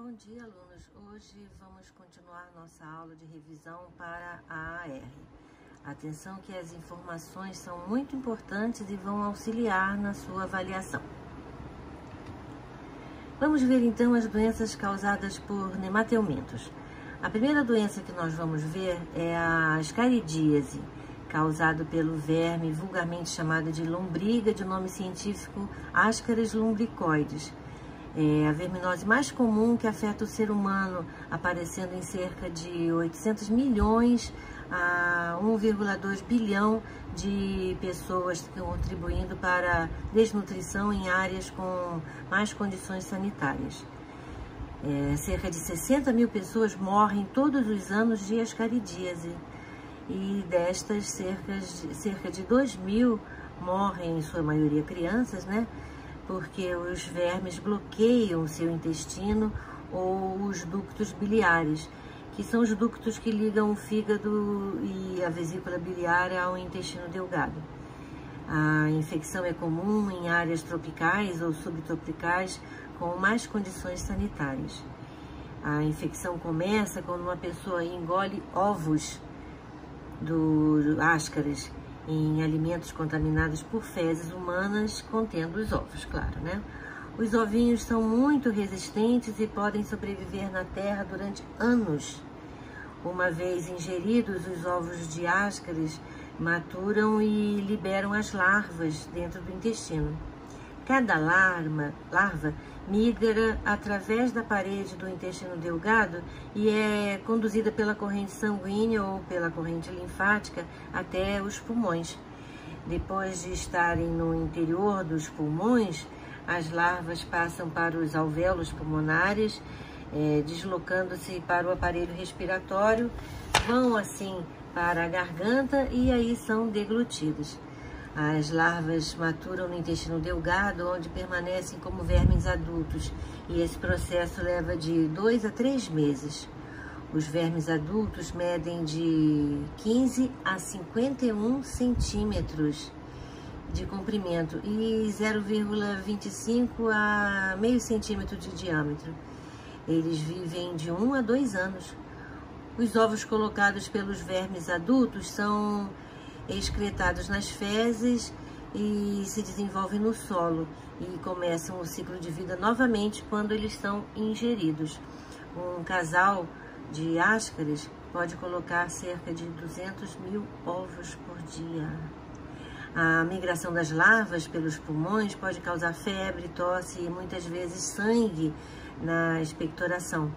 Bom dia, alunos. Hoje vamos continuar nossa aula de revisão para a AR. Atenção que as informações são muito importantes e vão auxiliar na sua avaliação. Vamos ver então as doenças causadas por nemateumintos. A primeira doença que nós vamos ver é a ascaridíase, causado pelo verme vulgarmente chamado de lombriga, de nome científico Ascaris lumbricoides. É a verminose mais comum que afeta o ser humano, aparecendo em cerca de 800 milhões a 1,2 bilhão de pessoas, contribuindo para a desnutrição em áreas com mais condições sanitárias. Cerca de 60 mil pessoas morrem todos os anos de ascaridíase e destas cerca de 2 mil morrem, em sua maioria crianças, né? Porque os vermes bloqueiam o seu intestino ou os ductos biliares, que são os ductos que ligam o fígado e a vesícula biliar ao intestino delgado. A infecção é comum em áreas tropicais ou subtropicais com mais condições sanitárias. A infecção começa quando uma pessoa engole ovos do Ascaris em alimentos contaminados por fezes humanas, contendo os ovos, claro, né? Os ovinhos são muito resistentes e podem sobreviver na terra durante anos. Uma vez ingeridos, os ovos de Ascaris maturam e liberam as larvas dentro do intestino. Cada larva migra através da parede do intestino delgado e é conduzida pela corrente sanguínea ou pela corrente linfática até os pulmões. Depois de estarem no interior dos pulmões, as larvas passam para os alvéolos pulmonares, deslocando-se para o aparelho respiratório, vão assim para a garganta e aí são deglutidas. As larvas maturam no intestino delgado, onde permanecem como vermes adultos, e esse processo leva de 2 a 3 meses. Os vermes adultos medem de 15 a 51 centímetros de comprimento e 0,25 a meio centímetro de diâmetro. Eles vivem de 1 a 2 anos. Os ovos colocados pelos vermes adultos são excretados nas fezes e se desenvolvem no solo e começam o ciclo de vida novamente quando eles são ingeridos. Um casal de Ascaris pode colocar cerca de 200 mil ovos por dia. A migração das larvas pelos pulmões pode causar febre, tosse e muitas vezes sangue na expectoração.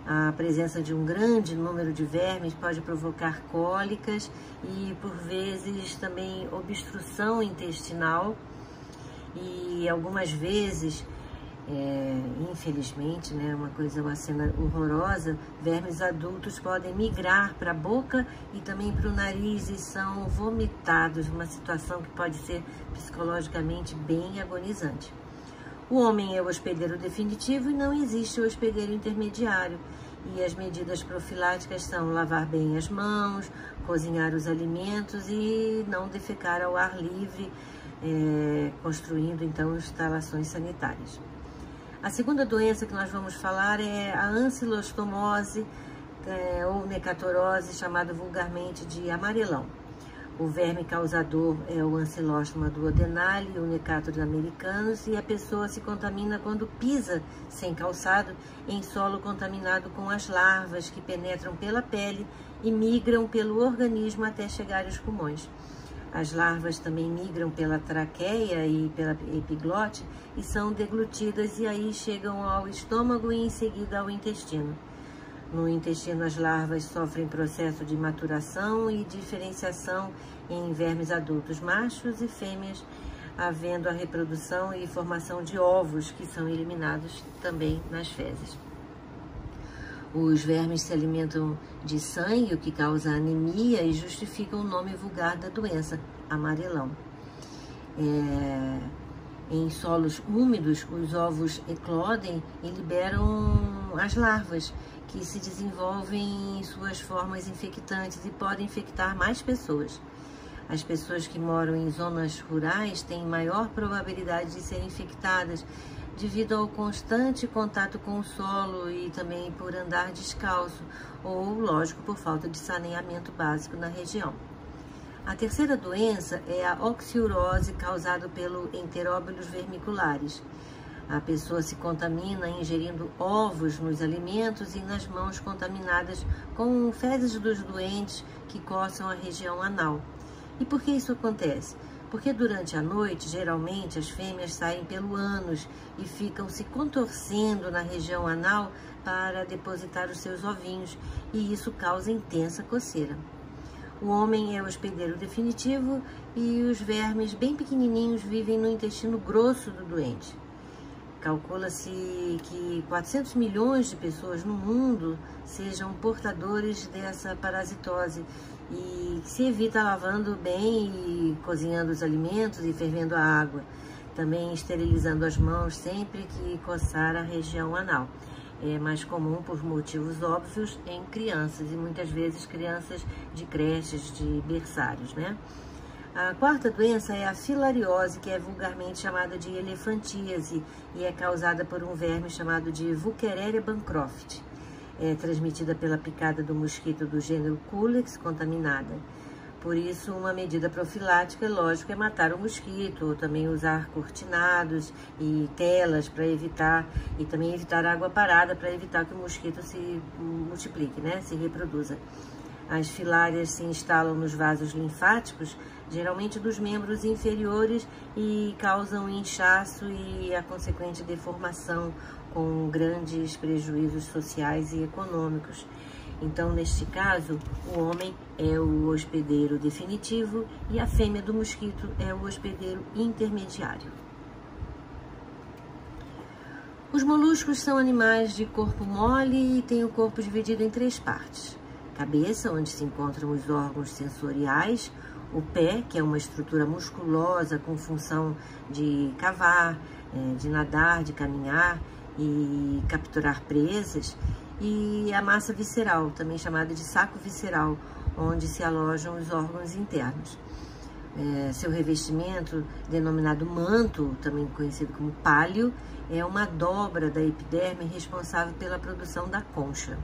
A presença de um grande número de vermes pode provocar cólicas e, por vezes, também obstrução intestinal. E algumas vezes, infelizmente, né, uma cena horrorosa, vermes adultos podem migrar para a boca e também para o nariz e são vomitados, uma situação que pode ser psicologicamente bem agonizante. O homem é o hospedeiro definitivo e não existe o hospedeiro intermediário. E as medidas profiláticas são lavar bem as mãos, cozinhar os alimentos e não defecar ao ar livre, construindo então instalações sanitárias. A segunda doença que nós vamos falar é a ancilostomose ou necatorose, chamada vulgarmente de amarelão. O verme causador é o Ancylostoma duodenale, o Necator americanus, e a pessoa se contamina quando pisa sem calçado em solo contaminado com as larvas que penetram pela pele e migram pelo organismo até chegar aos pulmões. As larvas também migram pela traqueia e pela epiglote e são deglutidas e aí chegam ao estômago e em seguida ao intestino. No intestino, as larvas sofrem processo de maturação e diferenciação em vermes adultos machos e fêmeas, havendo a reprodução e formação de ovos, que são eliminados também nas fezes. Os vermes se alimentam de sangue, o que causa anemia e justifica o nome vulgar da doença, amarelão. Em solos úmidos, os ovos eclodem e liberam as larvas, que se desenvolvem em suas formas infectantes e podem infectar mais pessoas. As pessoas que moram em zonas rurais têm maior probabilidade de serem infectadas devido ao constante contato com o solo e também por andar descalço, ou, lógico, por falta de saneamento básico na região. A terceira doença é a oxiurose, causada pelo Enteróbilos vermiculares. A pessoa se contamina ingerindo ovos nos alimentos e nas mãos contaminadas com fezes dos doentes que coçam a região anal. E por que isso acontece? Porque durante a noite, geralmente, as fêmeas saem pelo ânus e ficam se contorcendo na região anal para depositar os seus ovinhos, e isso causa intensa coceira. O homem é o hospedeiro definitivo e os vermes bem pequenininhos vivem no intestino grosso do doente. Calcula-se que 400 milhões de pessoas no mundo sejam portadores dessa parasitose e se evita lavando bem e cozinhando os alimentos e fervendo a água. Também esterilizando as mãos sempre que coçar a região anal. É mais comum por motivos óbvios em crianças e muitas vezes crianças de creches, de berçários, né? A quarta doença é a filariose, que é vulgarmente chamada de elefantíase e é causada por um verme chamado de Wuchereria bancroft. É transmitida pela picada do mosquito do gênero Culex contaminada. Por isso, uma medida profilática, lógico, é matar o mosquito, ou também usar cortinados e telas para evitar, e também evitar água parada para evitar que o mosquito se multiplique, né, se reproduza. As filárias se instalam nos vasos linfáticos, geralmente dos membros inferiores, e causam inchaço e a consequente deformação, com grandes prejuízos sociais e econômicos. Então, neste caso, o homem é o hospedeiro definitivo e a fêmea do mosquito é o hospedeiro intermediário. Os moluscos são animais de corpo mole e têm o corpo dividido em 3 partes. Cabeça, onde se encontram os órgãos sensoriais, o pé, que é uma estrutura musculosa com função de cavar, de nadar, de caminhar e capturar presas, e a massa visceral, também chamada de saco visceral, onde se alojam os órgãos internos. Seu revestimento, denominado manto, também conhecido como pálio, é uma dobra da epiderme responsável pela produção da concha.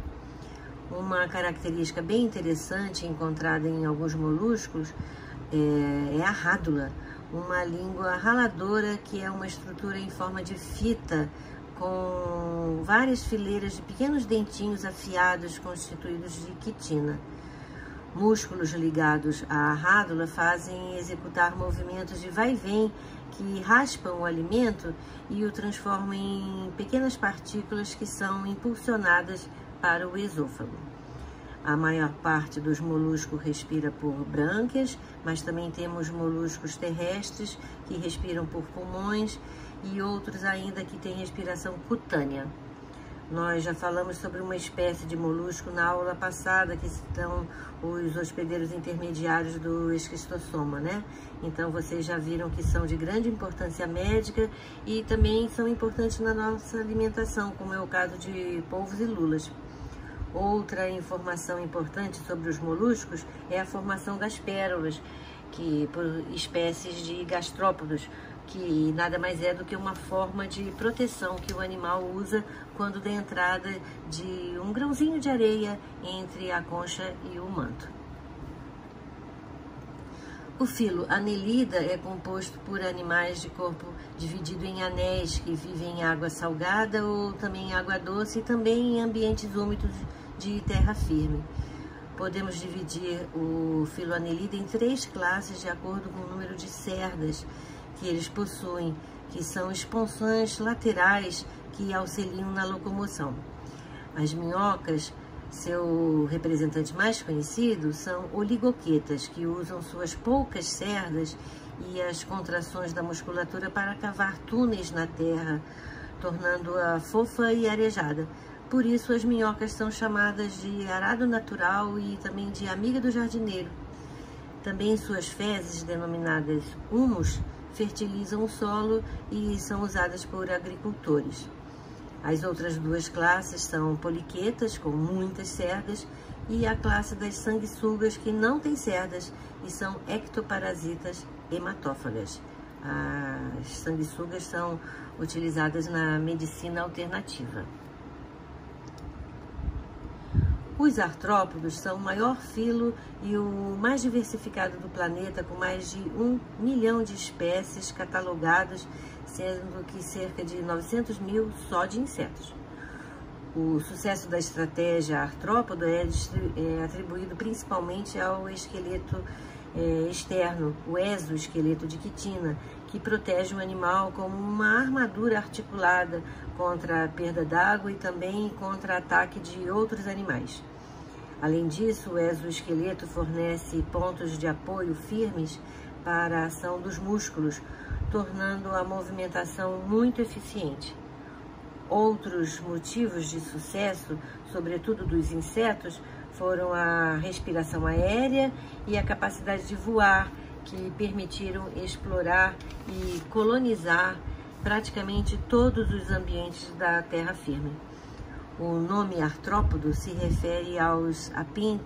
Uma característica bem interessante encontrada em alguns moluscos é a rádula, uma língua raladora que é uma estrutura em forma de fita com várias fileiras de pequenos dentinhos afiados constituídos de quitina. Músculos ligados à rádula fazem executar movimentos de vai e vem que raspam o alimento e o transformam em pequenas partículas que são impulsionadas para o esôfago. A maior parte dos moluscos respira por brânquias, mas também temos moluscos terrestres que respiram por pulmões e outros ainda que têm respiração cutânea. Nós já falamos sobre uma espécie de molusco na aula passada, que são os hospedeiros intermediários do esquistossoma, né? Então, vocês já viram que são de grande importância médica e também são importantes na nossa alimentação, como é o caso de polvos e lulas. Outra informação importante sobre os moluscos é a formação das pérolas, que por espécies de gastrópodos, que nada mais é do que uma forma de proteção que o animal usa quando dá entrada de um grãozinho de areia entre a concha e o manto. O filo Annelida é composto por animais de corpo dividido em anéis que vivem em água salgada ou também em água doce e também em ambientes úmidos de terra firme. Podemos dividir o filo Annelida em 3 classes de acordo com o número de cerdas que eles possuem, que são esponções laterais que auxiliam na locomoção. As minhocas, seu representante mais conhecido, são oligoquetas, que usam suas poucas cerdas e as contrações da musculatura para cavar túneis na terra, tornando-a fofa e arejada. Por isso, as minhocas são chamadas de arado natural e também de amiga do jardineiro. Também suas fezes, denominadas humus, fertilizam o solo e são usadas por agricultores. As outras 2 classes são poliquetas, com muitas cerdas, e a classe das sanguessugas, que não tem cerdas e são ectoparasitas hematófagas. As sanguessugas são utilizadas na medicina alternativa. Os artrópodos são o maior filo e o mais diversificado do planeta, com mais de 1 milhão de espécies catalogadas, sendo que cerca de 900 mil só de insetos. O sucesso da estratégia artrópodo é atribuído principalmente ao esqueleto externo, o exoesqueleto de quitina, que protege o animal como uma armadura articulada contra a perda d'água e também contra ataque de outros animais. Além disso, o exoesqueleto fornece pontos de apoio firmes para a ação dos músculos, tornando a movimentação muito eficiente. Outros motivos de sucesso, sobretudo dos insetos, foram a respiração aérea e a capacidade de voar, que permitiram explorar e colonizar praticamente todos os ambientes da terra firme. O nome artrópodo se refere aos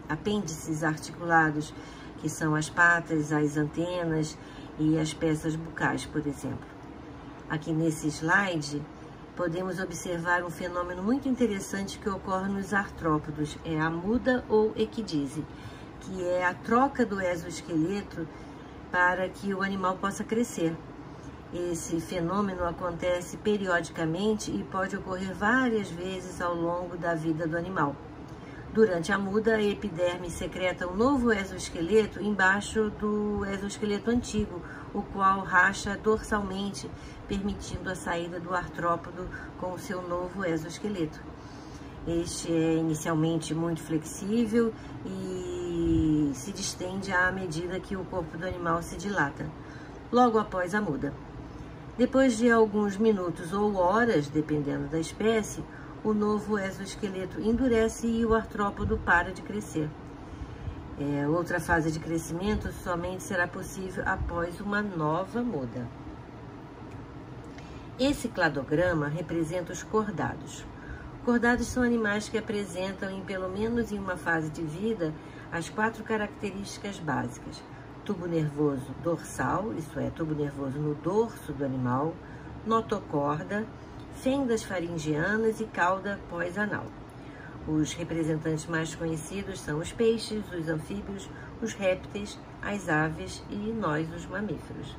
apêndices articulados, que são as patas, as antenas e as peças bucais, por exemplo. Aqui nesse slide, podemos observar um fenômeno muito interessante que ocorre nos artrópodos, é a muda ou equidise, que é a troca do exoesqueleto para que o animal possa crescer. Esse fenômeno acontece periodicamente e pode ocorrer várias vezes ao longo da vida do animal. Durante a muda, a epiderme secreta um novo exoesqueleto embaixo do exoesqueleto antigo, o qual racha dorsalmente, permitindo a saída do artrópodo com o seu novo exoesqueleto. Este é inicialmente muito flexível e se distende à medida que o corpo do animal se dilata, logo após a muda. Depois de alguns minutos ou horas, dependendo da espécie, o novo exoesqueleto endurece e o artrópodo para de crescer. Outra fase de crescimento somente será possível após uma nova muda. Esse cladograma representa os cordados. Cordados são animais que apresentam, pelo menos em uma fase de vida, as 4 características básicas: tubo nervoso dorsal, isso é, tubo nervoso no dorso do animal, notocorda, fendas faringianas e cauda pós-anal. Os representantes mais conhecidos são os peixes, os anfíbios, os répteis, as aves e nós, os mamíferos.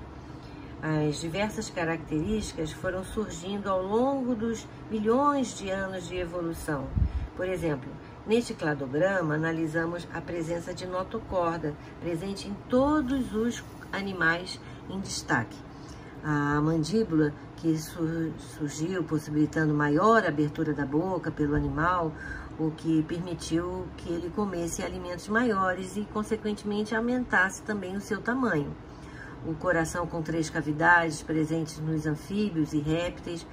As diversas características foram surgindo ao longo dos milhões de anos de evolução. Por exemplo, neste cladograma, analisamos a presença de notocorda, presente em todos os animais em destaque. A mandíbula, que surgiu possibilitando maior abertura da boca pelo animal, o que permitiu que ele comesse alimentos maiores e, consequentemente, aumentasse também o seu tamanho. O coração com 3 cavidades presentes nos anfíbios e répteis.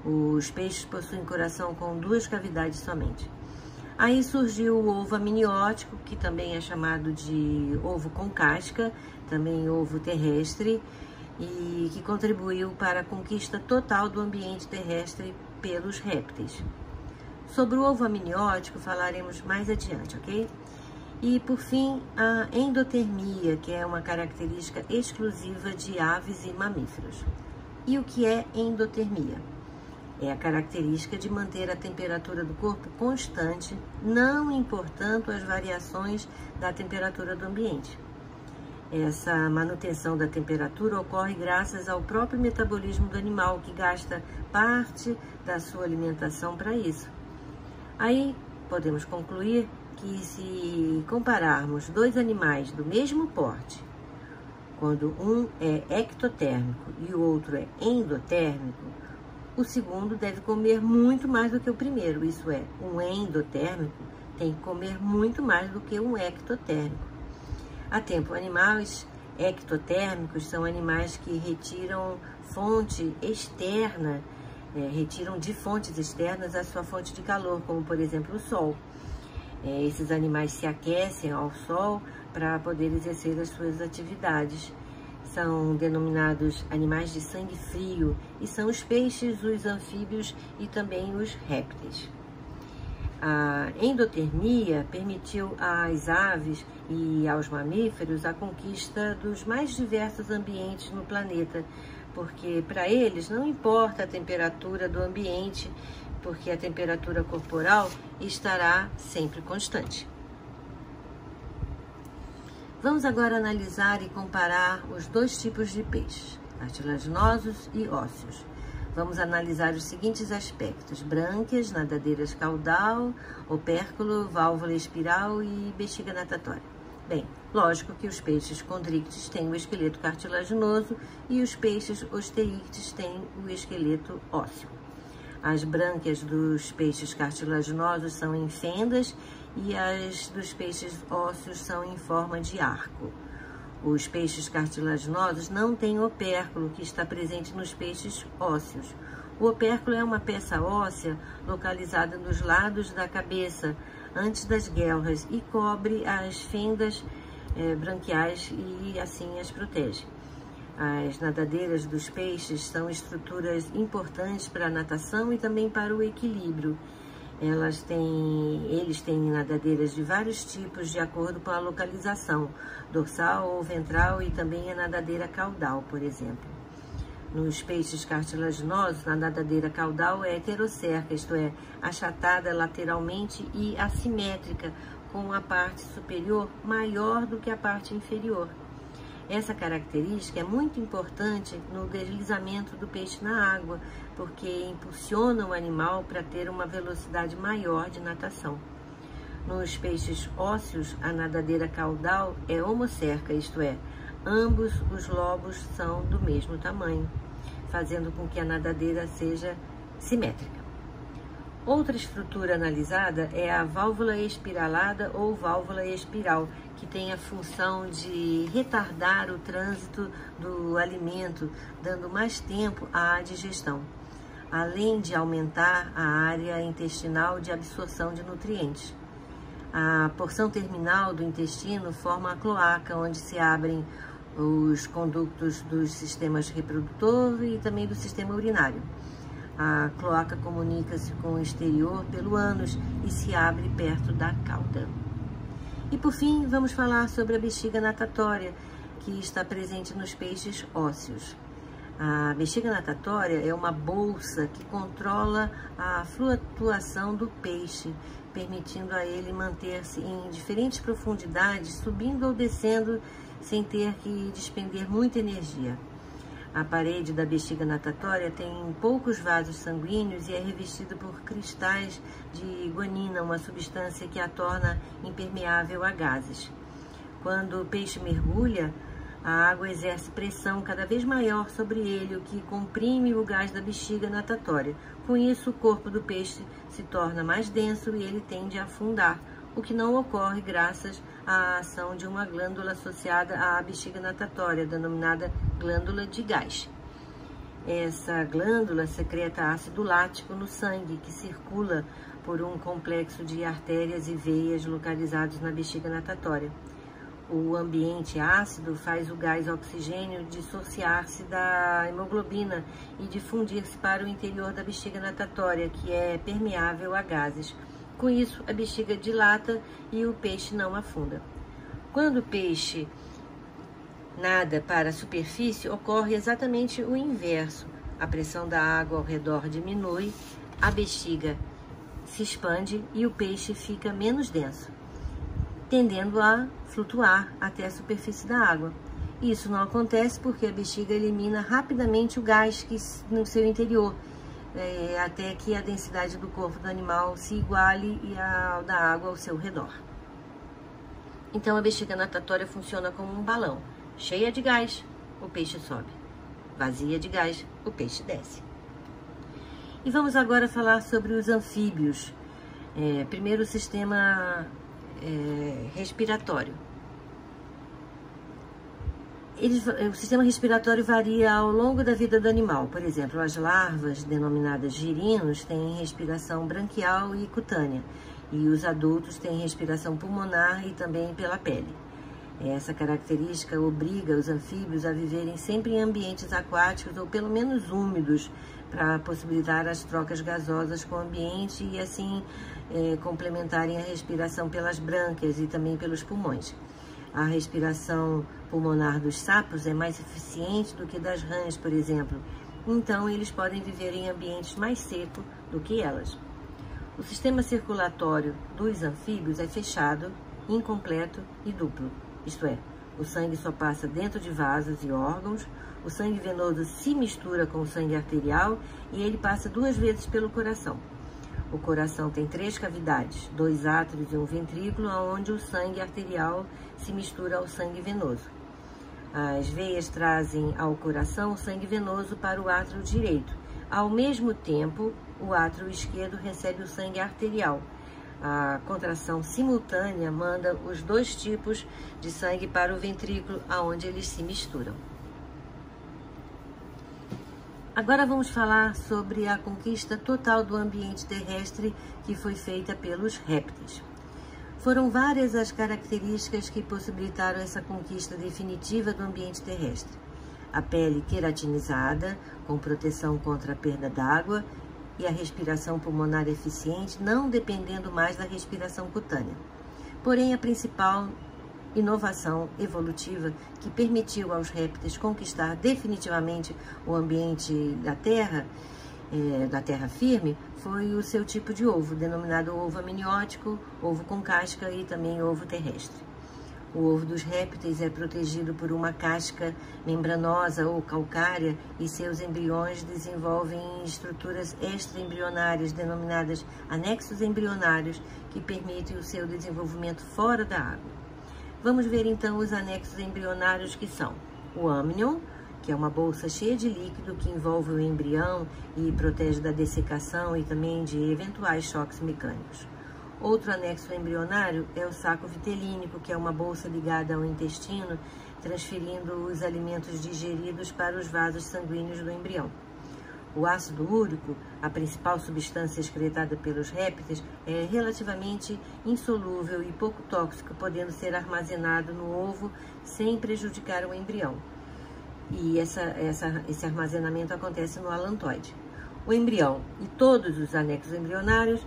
Os peixes possuem coração com 2 cavidades somente. Aí surgiu o ovo amniótico, que também é chamado de ovo com casca, também ovo terrestre, e que contribuiu para a conquista total do ambiente terrestre pelos répteis. Sobre o ovo amniótico falaremos mais adiante, ok? E, por fim, a endotermia, que é uma característica exclusiva de aves e mamíferos. E o que é endotermia? É a característica de manter a temperatura do corpo constante, não importando as variações da temperatura do ambiente. Essa manutenção da temperatura ocorre graças ao próprio metabolismo do animal, que gasta parte da sua alimentação para isso. Aí, podemos concluir que, se compararmos 2 animais do mesmo porte, quando um é ectotérmico e o outro é endotérmico, o segundo deve comer muito mais do que o primeiro, isso é, um endotérmico tem que comer muito mais do que um ectotérmico. Há tempo, animais ectotérmicos são animais que retiram fonte externa, retiram de fontes externas a sua fonte de calor, como por exemplo o sol. Esses animais se aquecem ao sol para poder exercer as suas atividades. São denominados animais de sangue frio e são os peixes, os anfíbios e também os répteis. A endotermia permitiu às aves e aos mamíferos a conquista dos mais diversos ambientes no planeta, porque para eles não importa a temperatura do ambiente, porque a temperatura corporal estará sempre constante. Vamos agora analisar e comparar os dois tipos de peixes, cartilaginosos e ósseos. Vamos analisar os seguintes aspectos: brânquias, nadadeiras caudal, opérculo, válvula espiral e bexiga natatória. Bem, lógico que os peixes condrictes têm o esqueleto cartilaginoso e os peixes osteíctes têm o esqueleto ósseo. As brânquias dos peixes cartilaginosos são em fendas e as dos peixes ósseos são em forma de arco. Os peixes cartilaginosos não têm opérculo, que está presente nos peixes ósseos. O opérculo é uma peça óssea localizada nos lados da cabeça, antes das guelras, e cobre as fendas branquiais e assim as protege. As nadadeiras dos peixes são estruturas importantes para a natação e também para o equilíbrio. Eles têm nadadeiras de vários tipos de acordo com a localização, dorsal ou ventral, e também a nadadeira caudal, por exemplo. Nos peixes cartilaginosos, a nadadeira caudal é heterocerca, isto é, achatada lateralmente e assimétrica, com a parte superior maior do que a parte inferior. Essa característica é muito importante no deslizamento do peixe na água, porque impulsiona o animal para ter uma velocidade maior de natação. Nos peixes ósseos, a nadadeira caudal é homocerca, isto é, ambos os lobos são do mesmo tamanho, fazendo com que a nadadeira seja simétrica. Outra estrutura analisada é a válvula espiralada ou válvula espiral, que tem a função de retardar o trânsito do alimento, dando mais tempo à digestão, além de aumentar a área intestinal de absorção de nutrientes. A porção terminal do intestino forma a cloaca, onde se abrem os condutos dos sistemas reprodutor e também do sistema urinário. A cloaca comunica-se com o exterior pelo ânus e se abre perto da cauda. E por fim, vamos falar sobre a bexiga natatória, que está presente nos peixes ósseos. A bexiga natatória é uma bolsa que controla a flutuação do peixe, permitindo a ele manter-se em diferentes profundidades, subindo ou descendo, sem ter que despender muita energia. A parede da bexiga natatória tem poucos vasos sanguíneos e é revestida por cristais de guanina, uma substância que a torna impermeável a gases. Quando o peixe mergulha, a água exerce pressão cada vez maior sobre ele, o que comprime o gás da bexiga natatória. Com isso, o corpo do peixe se torna mais denso e ele tende a afundar, o que não ocorre graças à ação de uma glândula associada à bexiga natatória, denominada glândula de gás. Essa glândula secreta ácido lático no sangue, que circula por um complexo de artérias e veias localizados na bexiga natatória. O ambiente ácido faz o gás oxigênio dissociar-se da hemoglobina e difundir-se para o interior da bexiga natatória, que é permeável a gases. Com isso, a bexiga dilata e o peixe não afunda. Quando o peixe nada para a superfície, ocorre exatamente o inverso. A pressão da água ao redor diminui, a bexiga se expande e o peixe fica menos denso, tendendo a flutuar até a superfície da água. Isso não acontece porque a bexiga elimina rapidamente o gás que no seu interior, até que a densidade do corpo do animal se iguale ao da água ao seu redor. Então a bexiga natatória funciona como um balão. Cheia de gás, o peixe sobe. Vazia de gás, o peixe desce. E vamos agora falar sobre os anfíbios. Primeiro, o sistema respiratório. O sistema respiratório varia ao longo da vida do animal. Por exemplo, as larvas, denominadas girinos, têm respiração branquial e cutânea, e os adultos têm respiração pulmonar e também pela pele. Essa característica obriga os anfíbios a viverem sempre em ambientes aquáticos ou pelo menos úmidos, para possibilitar as trocas gasosas com o ambiente e assim complementarem a respiração pelas brânquias e também pelos pulmões. A respiração pulmonar dos sapos é mais eficiente do que das rãs, por exemplo, então eles podem viver em ambientes mais secos do que elas. O sistema circulatório dos anfíbios é fechado, incompleto e duplo, isto é, o sangue só passa dentro de vasos e órgãos, o sangue venoso se mistura com o sangue arterial e ele passa 2 vezes pelo coração. O coração tem 3 cavidades, 2 átrios e um ventrículo, onde o sangue arterial se mistura ao sangue venoso. As veias trazem ao coração o sangue venoso para o átrio direito. Ao mesmo tempo, o átrio esquerdo recebe o sangue arterial. A contração simultânea manda os 2 tipos de sangue para o ventrículo, aonde eles se misturam. Agora vamos falar sobre a conquista total do ambiente terrestre que foi feita pelos répteis. Foram várias as características que possibilitaram essa conquista definitiva do ambiente terrestre. A pele queratinizada, com proteção contra a perda d'água, e a respiração pulmonar eficiente, não dependendo mais da respiração cutânea. Porém, a principal inovação evolutiva que permitiu aos répteis conquistar definitivamente o ambiente da terra firme, foi o seu tipo de ovo, denominado ovo amniótico, ovo com casca e também ovo terrestre. O ovo dos répteis é protegido por uma casca membranosa ou calcária e seus embriões desenvolvem estruturas extraembrionárias denominadas anexos embrionários que permitem o seu desenvolvimento fora da água. Vamos ver então os anexos embrionários que são o amnion, que é uma bolsa cheia de líquido que envolve o embrião e protege da dessecação e também de eventuais choques mecânicos. Outro anexo embrionário é o saco vitelínico, que é uma bolsa ligada ao intestino, transferindo os alimentos digeridos para os vasos sanguíneos do embrião. O ácido úrico, a principal substância excretada pelos répteis, é relativamente insolúvel e pouco tóxico, podendo ser armazenado no ovo sem prejudicar o embrião. E esse armazenamento acontece no alantoide. O embrião e todos os anexos embrionários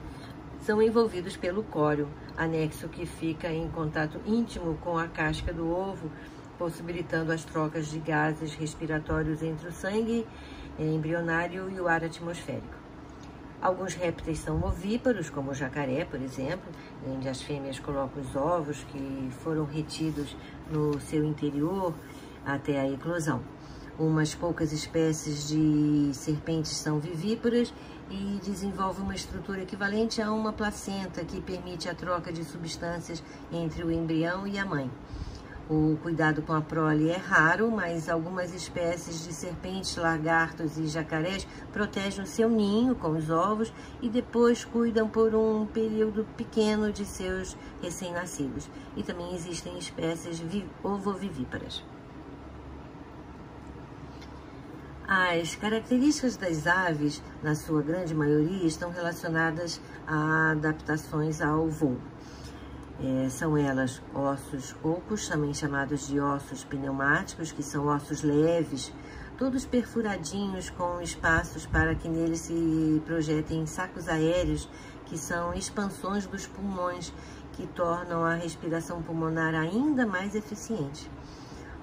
são envolvidos pelo córeo, anexo que fica em contato íntimo com a casca do ovo, possibilitando as trocas de gases respiratórios entre o sangue embrionário e o ar atmosférico. Alguns répteis são ovíparos, como o jacaré, por exemplo, onde as fêmeas colocam os ovos que foram retidos no seu interior até a eclosão. Umas poucas espécies de serpentes são vivíparas e desenvolvem uma estrutura equivalente a uma placenta que permite a troca de substâncias entre o embrião e a mãe. O cuidado com a prole é raro, mas algumas espécies de serpentes, lagartos e jacarés protegem o seu ninho com os ovos e depois cuidam por um período pequeno de seus recém-nascidos. E também existem espécies ovovivíparas. As características das aves, na sua grande maioria, estão relacionadas a adaptações ao voo. São elas ossos ocos, também chamados de ossos pneumáticos, que são ossos leves, todos perfuradinhos com espaços para que neles se projetem sacos aéreos, que são expansões dos pulmões, que tornam a respiração pulmonar ainda mais eficiente.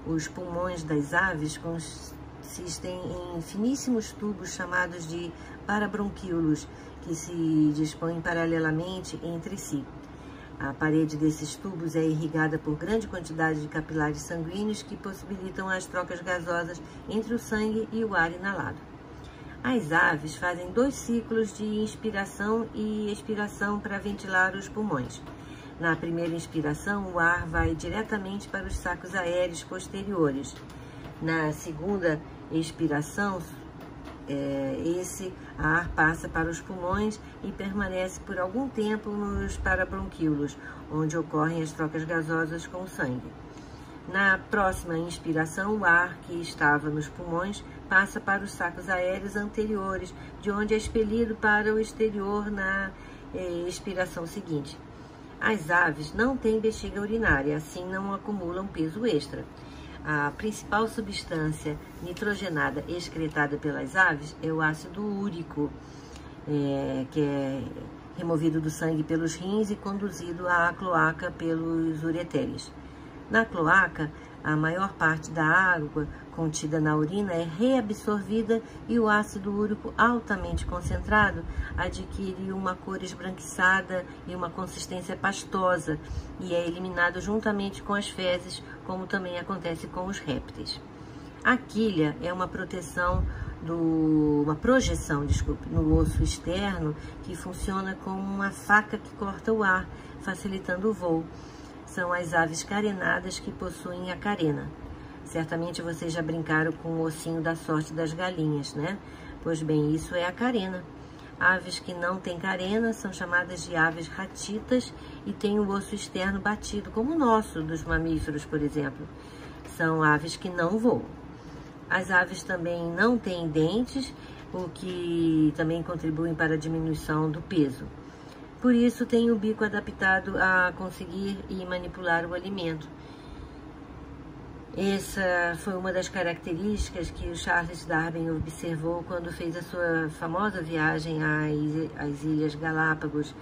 Os pulmões das aves consistem em finíssimos tubos chamados de parabronquíolos, que se dispõem paralelamente entre si. A parede desses tubos é irrigada por grande quantidade de capilares sanguíneos que possibilitam as trocas gasosas entre o sangue e o ar inalado. As aves fazem 2 ciclos de inspiração e expiração para ventilar os pulmões. Na primeira inspiração, o ar vai diretamente para os sacos aéreos posteriores. Na segunda expiração, esse ar passa para os pulmões e permanece por algum tempo nos parabronquíolos, onde ocorrem as trocas gasosas com o sangue. Na próxima inspiração, o ar que estava nos pulmões passa para os sacos aéreos anteriores, de onde é expelido para o exterior na expiração seguinte. As aves não têm bexiga urinária, assim não acumulam peso extra. a principal substância nitrogenada excretada pelas aves é o ácido úrico, que é removido do sangue pelos rins e conduzido à cloaca pelos ureteres. Na cloaca, a maior parte da água contida na urina é reabsorvida e o ácido úrico altamente concentrado adquire uma cor esbranquiçada e uma consistência pastosa e é eliminado juntamente com as fezes, como também acontece com os répteis. A quilha é uma projeção no osso externo que funciona como uma faca que corta o ar, facilitando o voo. São as aves carenadas que possuem a carena. Certamente vocês já brincaram com o ossinho da sorte das galinhas, né? Pois bem, isso é a carena. Aves que não têm carena são chamadas de aves ratitas e têm o osso externo batido, como o nosso, dos mamíferos, por exemplo. São aves que não voam. As aves também não têm dentes, o que também contribui para a diminuição do peso. Por isso, têm o bico adaptado a conseguir e manipular o alimento. Essa foi uma das características que o Charles Darwin observou quando fez a sua famosa viagem às Ilhas Galápagos,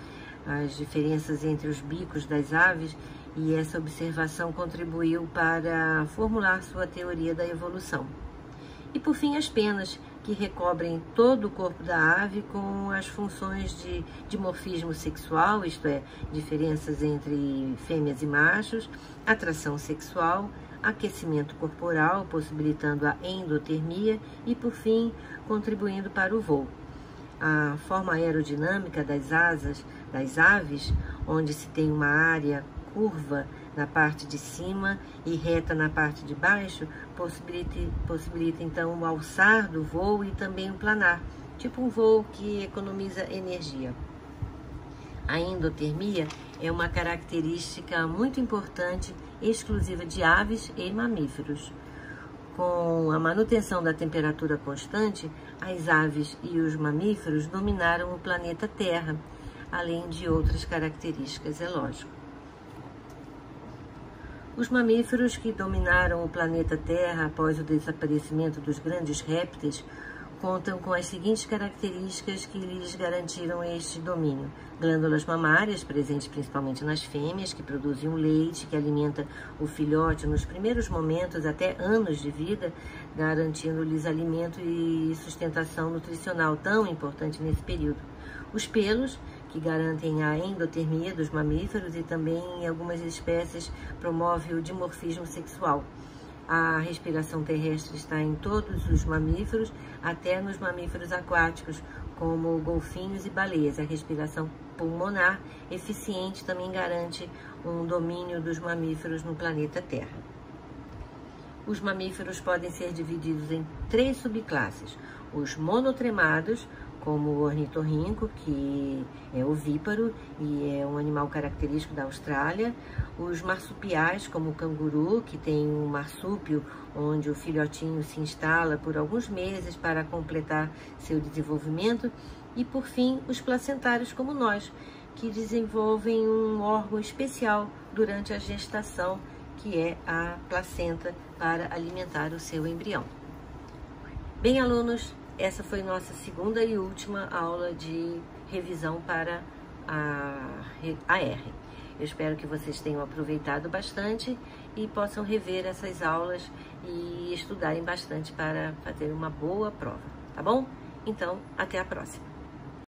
as diferenças entre os bicos das aves, e essa observação contribuiu para formular sua teoria da evolução. E por fim, as penas, que recobrem todo o corpo da ave com as funções de dimorfismo sexual, isto é, diferenças entre fêmeas e machos, atração sexual, aquecimento corporal, possibilitando a endotermia e, por fim, contribuindo para o voo. A forma aerodinâmica das asas das aves, onde se tem uma área curva na parte de cima e reta na parte de baixo, possibilita então o alçar do voo e também o planar, tipo um voo que economiza energia. A endotermia é uma característica muito importante, exclusiva de aves e mamíferos. Com a manutenção da temperatura constante, as aves e os mamíferos dominaram o planeta Terra, além de outras características, é lógico. Os mamíferos que dominaram o planeta Terra após o desaparecimento dos grandes répteis contam com as seguintes características que lhes garantiram este domínio: glândulas mamárias, presentes principalmente nas fêmeas, que produzem um leite que alimenta o filhote nos primeiros momentos até anos de vida, garantindo-lhes alimento e sustentação nutricional tão importante nesse período. Os pelos, que garantem a endotermia dos mamíferos e também em algumas espécies promove o dimorfismo sexual. A respiração terrestre está em todos os mamíferos, até nos mamíferos aquáticos, como golfinhos e baleias. A respiração pulmonar eficiente também garante um domínio dos mamíferos no planeta Terra. Os mamíferos podem ser divididos em 3 subclasses: os monotremados, como o ornitorrinco, que é ovíparo e é um animal característico da Austrália; os marsupiais, como o canguru, que tem um marsúpio, onde o filhotinho se instala por alguns meses para completar seu desenvolvimento; e, por fim, os placentários, como nós, que desenvolvem um órgão especial durante a gestação, que é a placenta, para alimentar o seu embrião. Bem, alunos, essa foi nossa segunda e última aula de revisão para a R. Eu espero que vocês tenham aproveitado bastante e possam rever essas aulas e estudarem bastante para fazer uma boa prova, tá bom? Então, até a próxima!